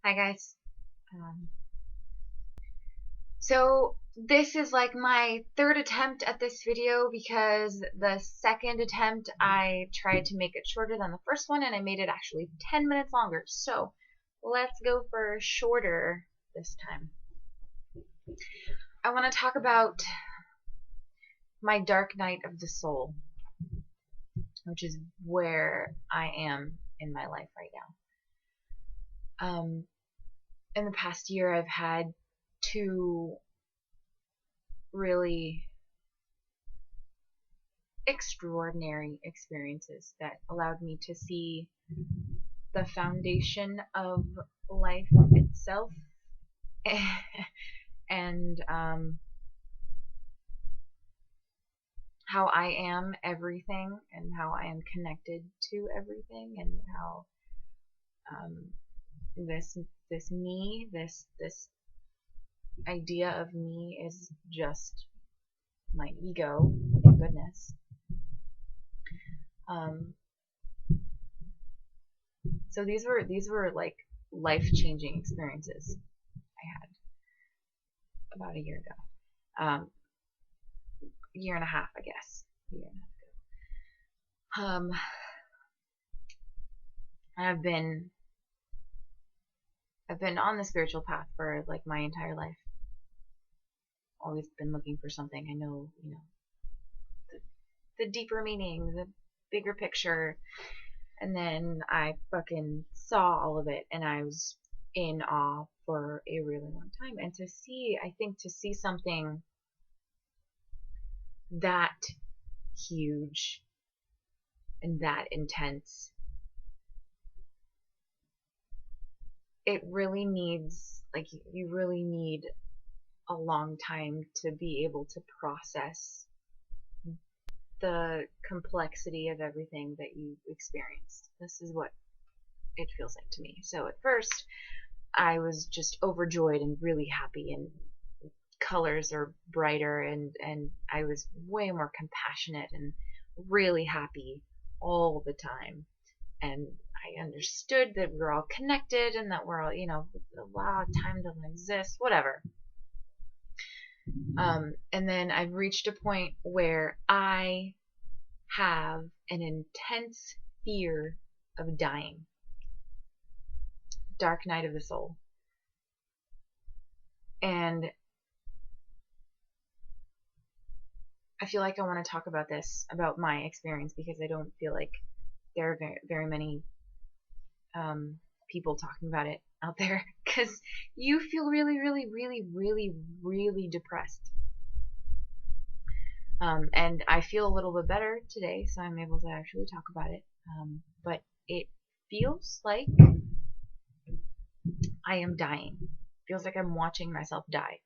Hi guys. Um, so this is like my third attempt at this video because the second attempt I tried to make it shorter than the first one and I made it actually 10 minutes longer. So let's go for shorter this time. I want to talk about my dark night of the soul, which is where I am in my life right now. In the past year I've had two really extraordinary experiences that allowed me to see the foundation of life itself and how I am everything and how I am connected to everything and how this idea of me is just my ego, thank goodness. So these were like life-changing experiences I had about a year ago. Year and a half, I guess. A year and a half ago. I've been on the spiritual path for like my entire life. Always been looking for something. I know, the deeper meaning, the bigger picture. And then I fucking saw all of it and I was in awe for a really long time. And to see something that huge and that intense, it really needs, like, you really need a long time to be able to process the complexity of everything that you experienced. This is what it feels like to me. So at first, I was just overjoyed and really happy, and colors are brighter, and I was way more compassionate and really happy all the time. And I understood that we're all connected and that we're all, wow, time doesn't exist, whatever. And then I've reached a point where I have an intense fear of dying. Dark night of the soul. And I feel like I want to talk about this, about my experience, because I don't feel like there are very many people talking about it out there, because you feel really, really, really, really, really depressed. And I feel a little bit better today, so I'm able to actually talk about it. But it feels like I am dying. It feels like I'm watching myself die.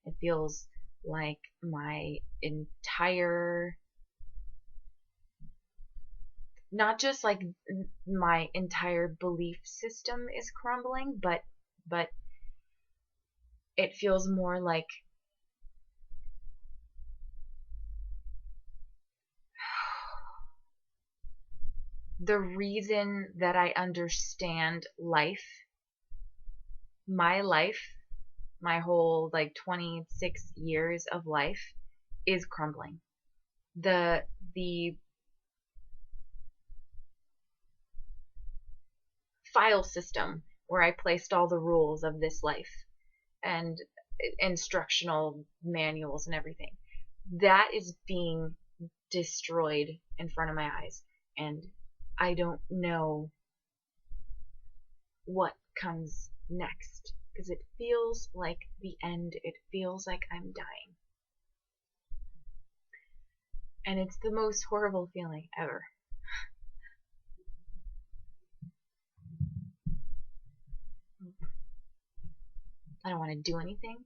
It feels like my entire, not just like my entire belief system is crumbling, but it feels more like the reason that I understand life, my whole like 26 years of life is crumbling. The file system where I placed all the rules of this life and instructional manuals and everything, that is being destroyed in front of my eyes, and I don't know what comes next because it feels like the end. It feels like I'm dying, and it's the most horrible feeling ever. I don't want to do anything.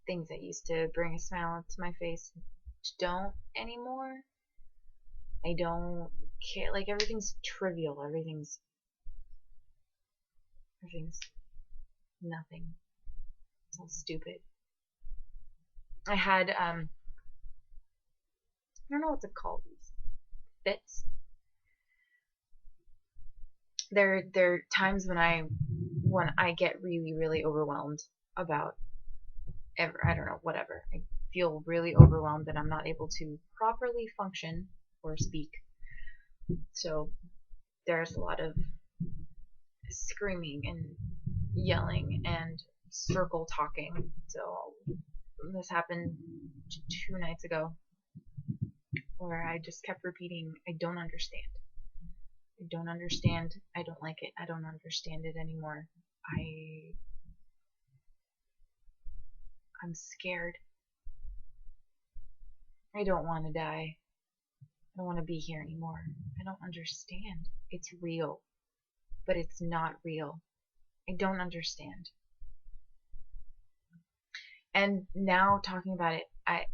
Things that used to bring a smile to my face don't anymore. I don't care. Like, everything's trivial. Everything's nothing. It's all stupid. I had I don't know what to call these. Fits. there are times when I get really, really overwhelmed about I don't know, whatever. I feel really overwhelmed and I'm not able to properly function or speak. So there's a lot of screaming and yelling and circle talking. So this happened 2 nights ago where I just kept repeating, I don't understand. I don't understand. I don't like it. I don't understand it anymore. I'm scared. I don't want to die. I don't want to be here anymore. I don't understand. It's real, but it's not real. I don't understand. And now talking about it, I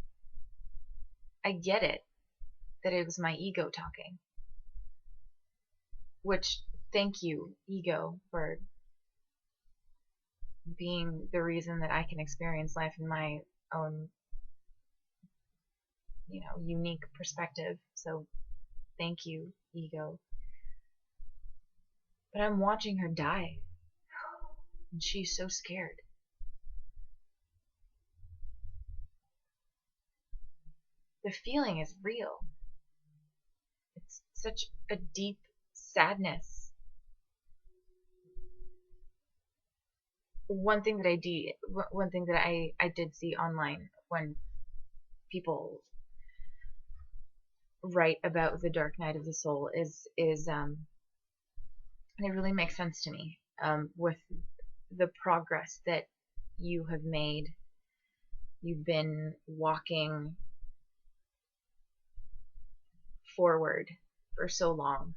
get it, that it was my ego talking. Which, thank you, ego, for being the reason that I can experience life in my own, unique perspective. So thank you, ego. But I'm watching her die, and she's so scared. The feeling is real. It's such a deep sadness. One thing that I did see online when people write about the dark night of the soul is and it really makes sense to me, with the progress that you have made. You've been walking forward for so long,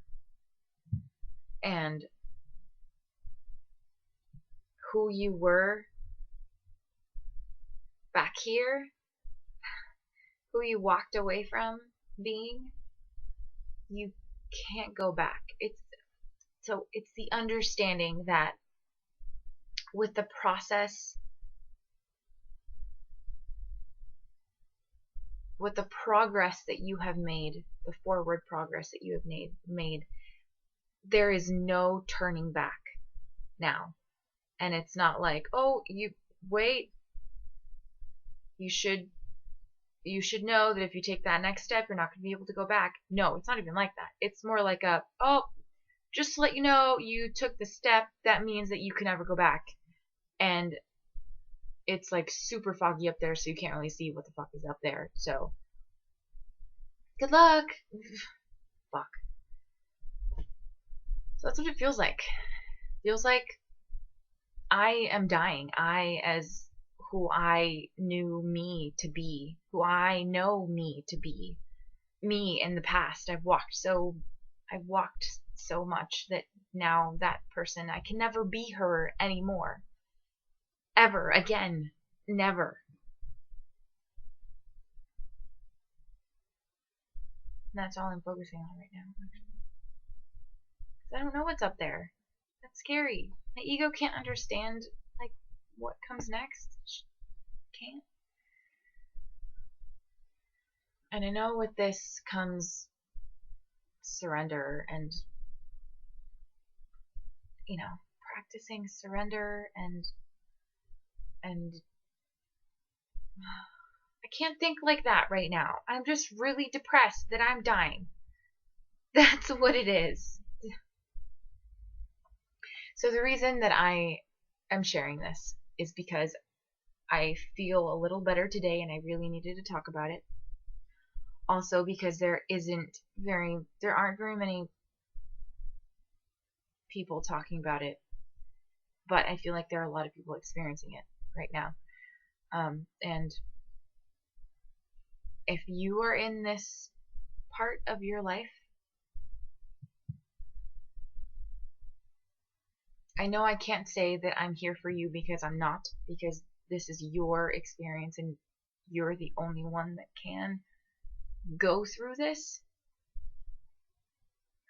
and who you were back here, who you walked away from being, you can't go back. It's the understanding that with the process, with the progress that you have made, the forward progress that you have made, there is no turning back now. And it's not like, oh, you wait, you should know that if you take that next step, you're not going to be able to go back. No, it's not even like that. It's more like just to let you know, you took the step, that means that you can never go back. And it's like super foggy up there, so you can't really see what the fuck is up there. So, good luck. Fuck. So that's what it feels like. Feels like I am dying. as who I knew me to be, who I know me to be, me in the past. I've walked so much that now that person, I can never be her anymore. Ever again. Never. And that's all I'm focusing on right now, actually. 'Cause I don't know what's up there. That's scary. My ego can't understand, like, what comes next. Can't. And I know with this comes surrender and, practicing surrender and I can't think like that right now. I'm just really depressed that I'm dying. That's what it is. So the reason that I am sharing this is because I feel a little better today and I really needed to talk about it. Also because there aren't very many people talking about it, but I feel like there are a lot of people experiencing it right now. And if you are in this part of your life, I know I can't say that I'm here for you, because I'm not, because this is your experience and you're the only one that can go through this.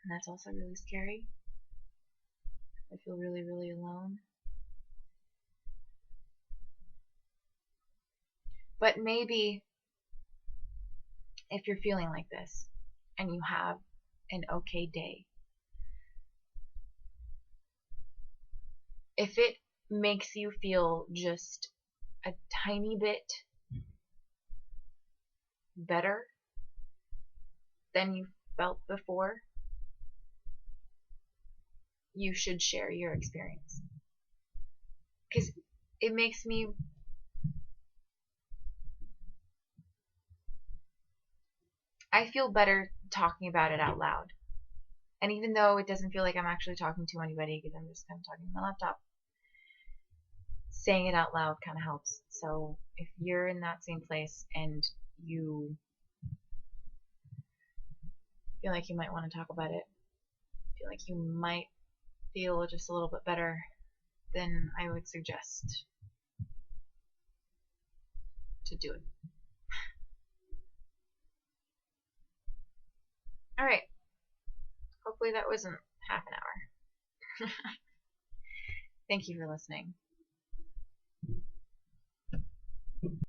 And that's also really scary. I feel really, really alone. But maybe if you're feeling like this and you have an okay day, if it makes you feel just a tiny bit better than you felt before, you should share your experience. Because it makes me, I feel better talking about it out loud. And even though it doesn't feel like I'm actually talking to anybody because I'm just kind of talking to my laptop, saying it out loud kind of helps. So if you're in that same place and you feel like you might want to talk about it, feel like you might feel just a little bit better, then I would suggest to do it. Alright, hopefully that wasn't half an hour. Thank you for listening.